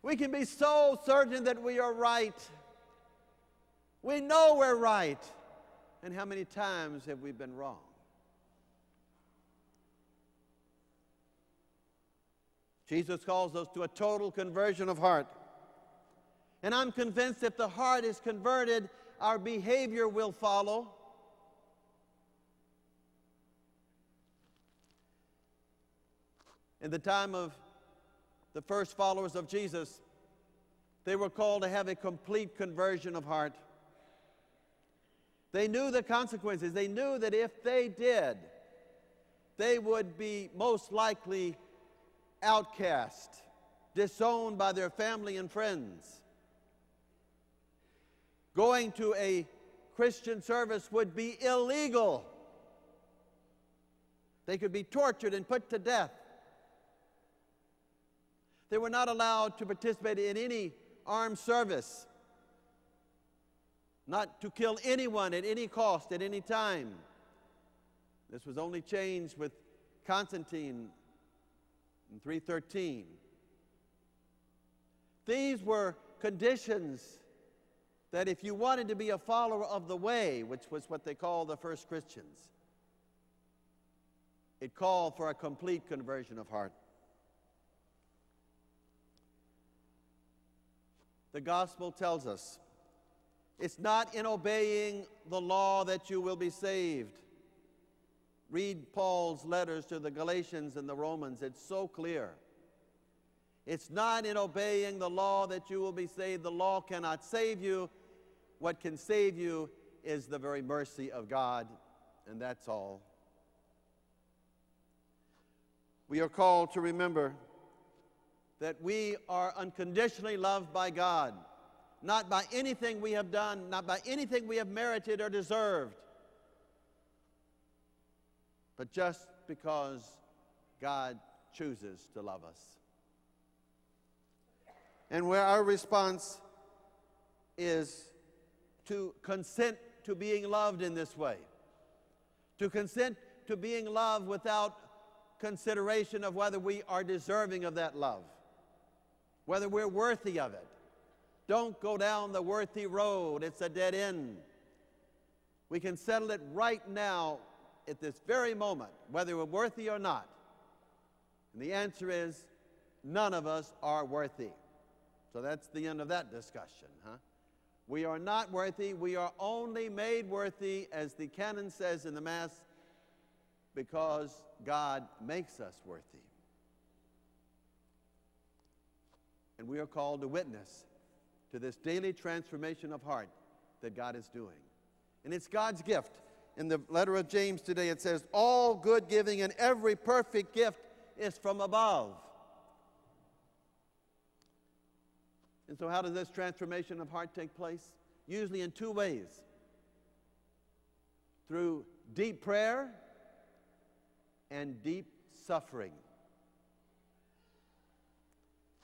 We can be so certain that we are right. We know we're right. And how many times have we been wrong? Jesus calls us to a total conversion of heart. And I'm convinced if the heart is converted, our behavior will follow. In the time of the first followers of Jesus, they were called to have a complete conversion of heart. They knew the consequences. They knew that if they did, they would be most likely outcast, disowned by their family and friends. Going to a Christian service would be illegal. They could be tortured and put to death. They were not allowed to participate in any armed service, not to kill anyone at any cost, at any time. This was only changed with Constantine in 313. These were conditions that if you wanted to be a follower of the way, which was what they called the first Christians, it called for a complete conversion of heart. The gospel tells us it's not in obeying the law that you will be saved. Read Paul's letters to the Galatians and the Romans. It's so clear. It's not in obeying the law that you will be saved. The law cannot save you. What can save you is the very mercy of God, and that's all. We are called to remember that we are unconditionally loved by God, not by anything we have done, not by anything we have merited or deserved, but just because God chooses to love us. And where our response is to consent to being loved in this way, to consent to being loved without consideration of whether we are deserving of that love, whether we're worthy of it. Don't go down the worthy road. It's a dead end. We can settle it right now at this very moment, whether we're worthy or not. And the answer is, none of us are worthy. So that's the end of that discussion, huh? We are not worthy. We are only made worthy, as the canon says in the Mass, because God makes us worthy. And we are called to witness to this daily transformation of heart that God is doing. And it's God's gift. In the letter of James today, it says, all good giving and every perfect gift is from above. And so how does this transformation of heart take place? Usually in two ways. Through deep prayer and deep suffering.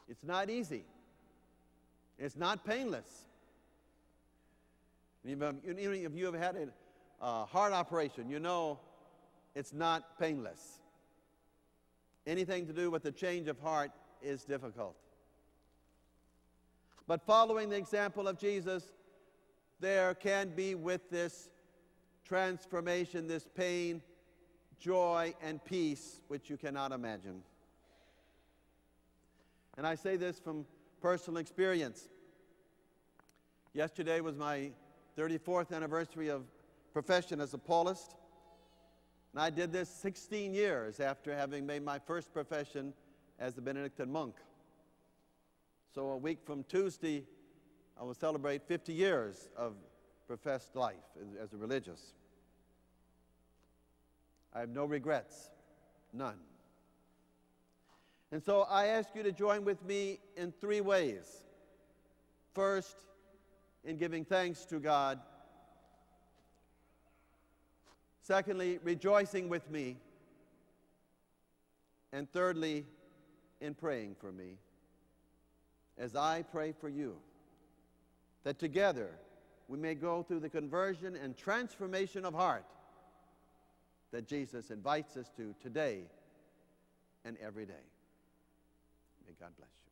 It's not easy. It's not painless. Even if you have had a heart operation, you know it's not painless. Anything to do with the change of heart is difficult. But following the example of Jesus, there can be with this transformation, this pain, joy, and peace, which you cannot imagine. And I say this from personal experience. Yesterday was my 34th anniversary of profession as a Paulist. And I did this 16 years after having made my first profession as a Benedictine monk. So a week from Tuesday, I will celebrate 50 years of professed life as a religious. I have no regrets, none. And so I ask you to join with me in three ways. First, in giving thanks to God. Secondly, rejoicing with me. And thirdly, in praying for me, as I pray for you, that together we may go through the conversion and transformation of heart that Jesus invites us to today and every day. May God bless you.